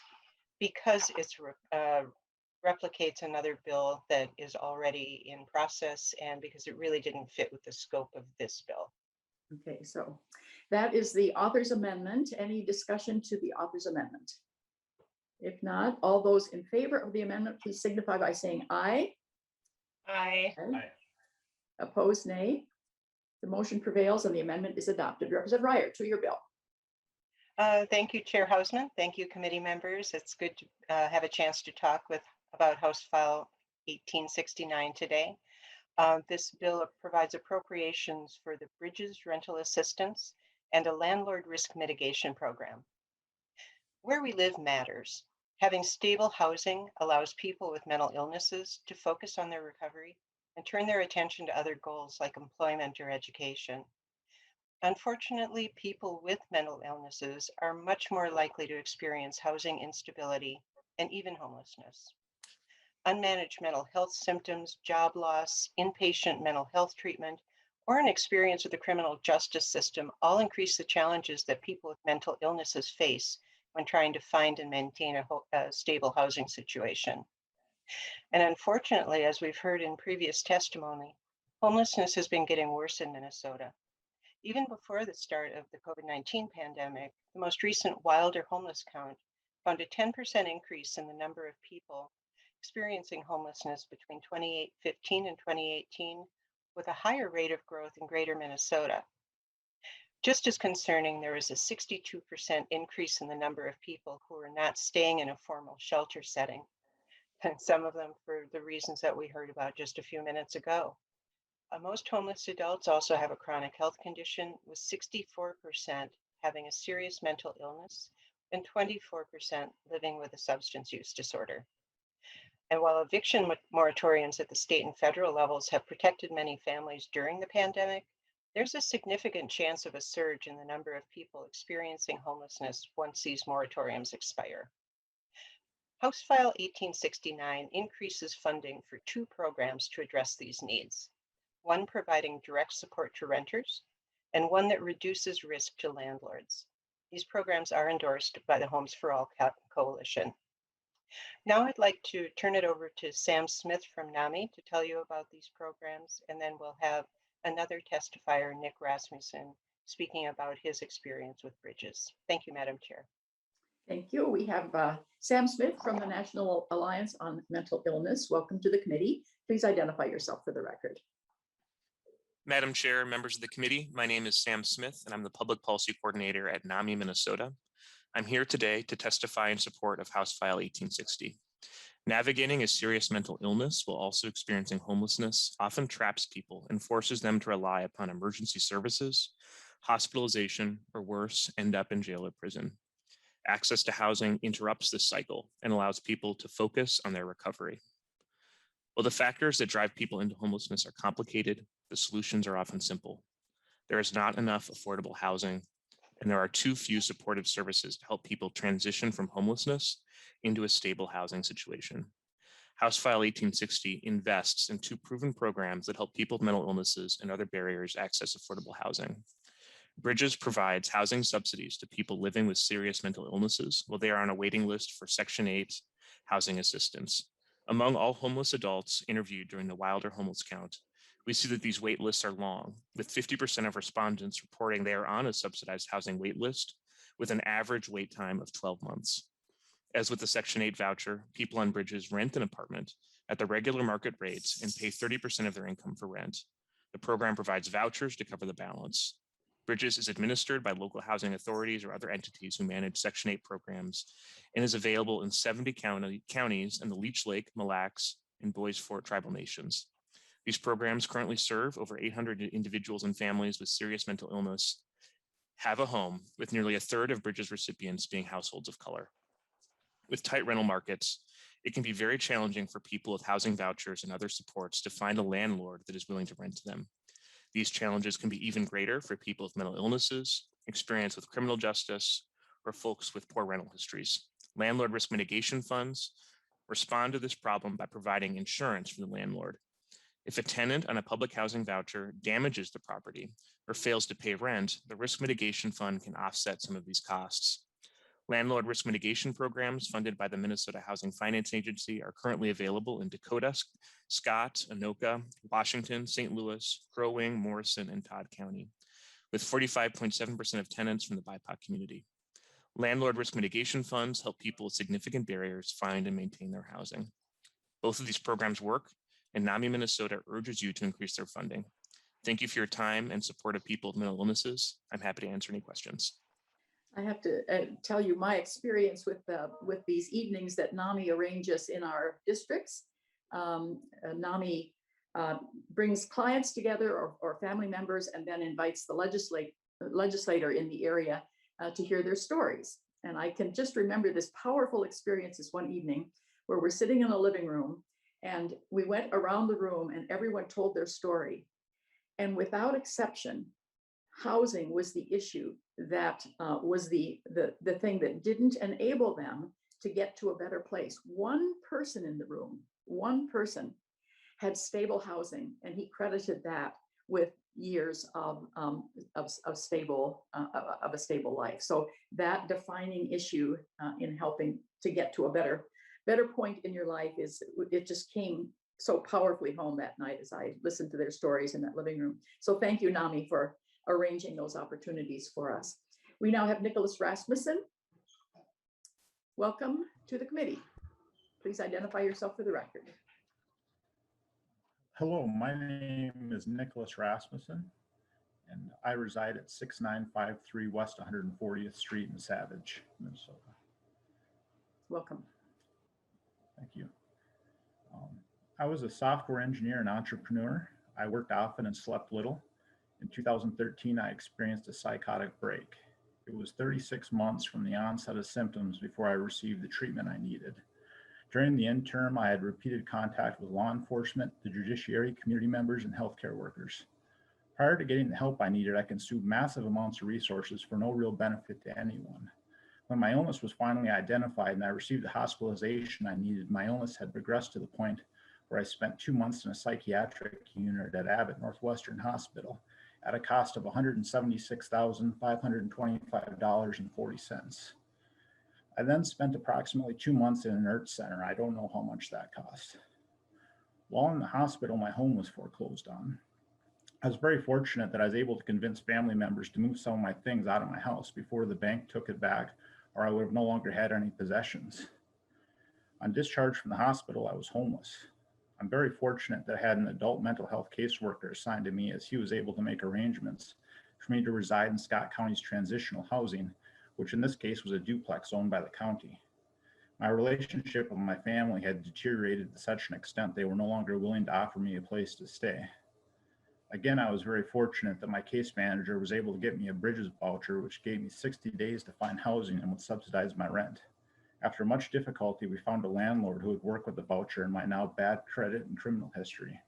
because it's replicates another bill that is already in process and because it really didn't fit with the scope of this bill. Okay, so that is the author's amendment. Any discussion to the author's amendment? If not, all those in favor of the amendment, please signify by saying aye. Aye. Aye. Opposed, nay. The motion prevails and the amendment is adopted. Representative Reyer, to your bill. Thank you, Chair Hausman. Thank you, committee members. It's good to have a chance to talk about House File 1869 today. This bill provides appropriations for the Bridges Rental Assistance and a landlord risk mitigation program. Where we live matters. Having stable housing allows people with mental illnesses to focus on their recovery and turn their attention to other goals like employment or education. Unfortunately, people with mental illnesses are much more likely to experience housing instability and even homelessness. Unmanaged mental health symptoms, job loss, inpatient mental health treatment, or an experience with the criminal justice system all increase the challenges that people with mental illnesses face when trying to find and maintain a stable housing situation. And unfortunately, as we've heard in previous testimony, homelessness has been getting worse in Minnesota. Even before the start of the COVID-19 pandemic, the most recent Wilder homeless count found a 10% increase in the number of people experiencing homelessness between 2015 and 2018, with a higher rate of growth in greater Minnesota. Just as concerning, there is a 62% increase in the number of people who are not staying in a formal shelter setting, and some of them for the reasons that we heard about just a few minutes ago. Most homeless adults also have a chronic health condition, with 64% having a serious mental illness and 24% living with a substance use disorder. And while eviction moratoriums at the state and federal levels have protected many families during the pandemic, there's a significant chance of a surge in the number of people experiencing homelessness once these moratoriums expire. House File 1869 increases funding for 2 programs to address these needs. One providing direct support to renters, and one that reduces risk to landlords. These programs are endorsed by the Homes for All Coalition. Now I'd like to turn it over to Sam Smith from NAMI to tell you about these programs, and then we'll have another testifier, Nick Rasmussen, speaking about his experience with Bridges. Thank you, Madam Chair. Thank you. We have Sam Smith from the National Alliance on Mental Illness. Welcome to the committee. Please identify yourself for the record. Madam Chair, members of the committee, my name is Sam Smith, and I'm the Public Policy Coordinator at NAMI, Minnesota. I'm here today to testify in support of House File 1860. Navigating a serious mental illness while also experiencing homelessness often traps people and forces them to rely upon emergency services, hospitalization, or worse, end up in jail or prison. Access to housing interrupts this cycle and allows people to focus on their recovery. While the factors that drive people into homelessness are complicated, the solutions are often simple. There is not enough affordable housing, and there are too few supportive services to help people transition from homelessness into a stable housing situation. House File 1860 invests in 2 proven programs that help people with mental illnesses and other barriers access affordable housing. Bridges provides housing subsidies to people living with serious mental illnesses while they are on a waiting list for Section 8 housing assistance. Among all homeless adults interviewed during the Wilder homeless count, we see that these wait lists are long, with 50% of respondents reporting they are on a subsidized housing wait list with an average wait time of 12 months. As with the Section 8 voucher, people on Bridges rent an apartment at the regular market rates and pay 30% of their income for rent. The program provides vouchers to cover the balance. Bridges is administered by local housing authorities or other entities who manage Section 8 programs and is available in 70 counties in the Leech Lake, Mille Lacs, and Bois Forte tribal nations. These programs currently serve over 800 individuals and families with serious mental illness, have a home, with nearly a third of Bridges recipients being households of color. With tight rental markets, it can be very challenging for people with housing vouchers and other supports to find a landlord that is willing to rent to them. These challenges can be even greater for people with mental illnesses, experience with criminal justice, or folks with poor rental histories. Landlord risk mitigation funds respond to this problem by providing insurance for the landlord. If a tenant on a public housing voucher damages the property or fails to pay rent, the risk mitigation fund can offset some of these costs. Landlord risk mitigation programs funded by the Minnesota Housing Finance Agency are currently available in Dakota, Scott, Anoka, Washington, St. Louis, Crow Wing, Morrison, and Todd County, with 45.7% of tenants from the BIPOC community. Landlord risk mitigation funds help people with significant barriers find and maintain their housing. Both of these programs work, and NAMI Minnesota urges you to increase their funding. Thank you for your time and support of people with mental illnesses. I'm happy to answer any questions. I have to tell you my experience with these evenings that NAMI arranges in our districts. NAMI brings clients together or family members and then invites the legislator in the area to hear their stories. And I can just remember this powerful experience this one evening where we're sitting in a living room and we went around the room and everyone told their story. And without exception, housing was the issue that was the thing that didn't enable them to get to a better place. One person in the room, one person had stable housing, and he credited that with years of a stable life. So that defining issue in helping to get to a better point in your life it just came so powerfully home that night as I listened to their stories in that living room. So thank you, NAMI, for arranging those opportunities for us. We now have Nicholas Rasmussen. Welcome to the committee. Please identify yourself for the record. Hello, my name is Nicholas Rasmussen, and I reside at 6953 West 140th Street in Savage, Minnesota. Welcome. Thank you. I was a software engineer and entrepreneur. I worked often and slept little. In 2013, I experienced a psychotic break. It was 36 months from the onset of symptoms before I received the treatment I needed. During the interim, I had repeated contact with law enforcement, the judiciary, community members, and healthcare workers. Prior to getting the help I needed, I consumed massive amounts of resources for no real benefit to anyone. When my illness was finally identified and I received the hospitalization I needed, my illness had progressed to the point where I spent 2 months in a psychiatric unit at Abbott Northwestern Hospital at a cost of $176,525.40. I then spent approximately 2 months in an IRT center. I don't know how much that cost. While in the hospital, my home was foreclosed on. I was very fortunate that I was able to convince family members to move some of my things out of my house before the bank took it back, or I would have no longer had any possessions. On discharge from the hospital, I was homeless. I'm very fortunate that I had an adult mental health caseworker assigned to me, as he was able to make arrangements for me to reside in Scott County's transitional housing, which in this case was a duplex owned by the county. My relationship with my family had deteriorated to such an extent they were no longer willing to offer me a place to stay. Again, I was very fortunate that my case manager was able to get me a Bridges voucher, which gave me 60 days to find housing and would subsidize my rent. After much difficulty, we found a landlord who would work with the voucher in my now bad credit and criminal history.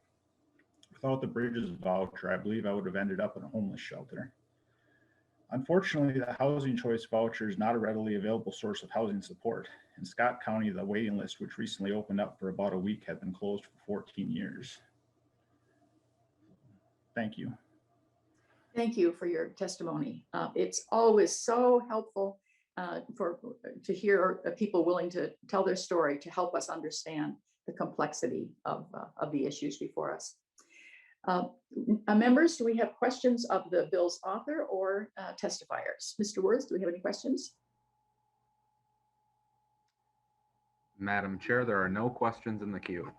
Without the Bridges voucher, I believe I would have ended up in a homeless shelter. Unfortunately, the Housing Choice voucher is not a readily available source of housing support. In Scott County, the waiting list, which recently opened up for about a week, had been closed for 14 years. Thank you. Thank you for your testimony. It's always so helpful to hear people willing to tell their story to help us understand the complexity of the issues before us. Members, do we have questions of the bill's author or testifiers? Mr. Worth, do we have any questions? Madam Chair, there are no questions in the queue.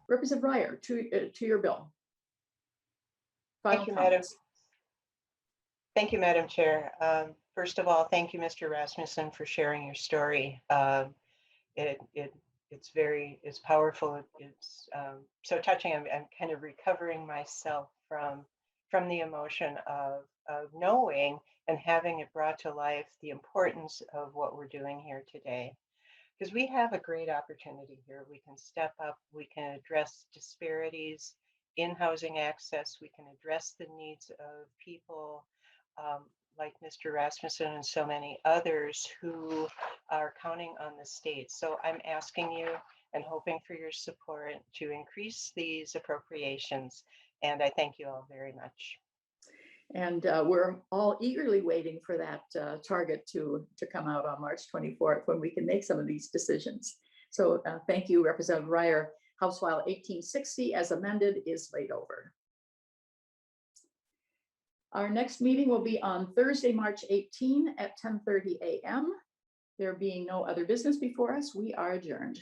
Representative Reyer, to your bill. Thank you, Madam. Thank you, Madam Chair. First of all, thank you, Mr. Rasmussen, for sharing your story. It's powerful. It's so touching. I'm kind of recovering myself from the emotion of knowing and having it brought to life the importance of what we're doing here today. Because we have a great opportunity here. We can step up, we can address disparities in housing access, we can address the needs of people like Mr. Rasmussen and so many others who are counting on the state. So I'm asking you and hoping for your support to increase these appropriations. And I thank you all very much. And we're all eagerly waiting for that target to come out on March 24th when we can make some of these decisions. So thank you, Representative Reyer. House File 1860 as amended is laid over. Our next meeting will be on Thursday, March 18 at 10:30 a.m. There being no other business before us, we are adjourned.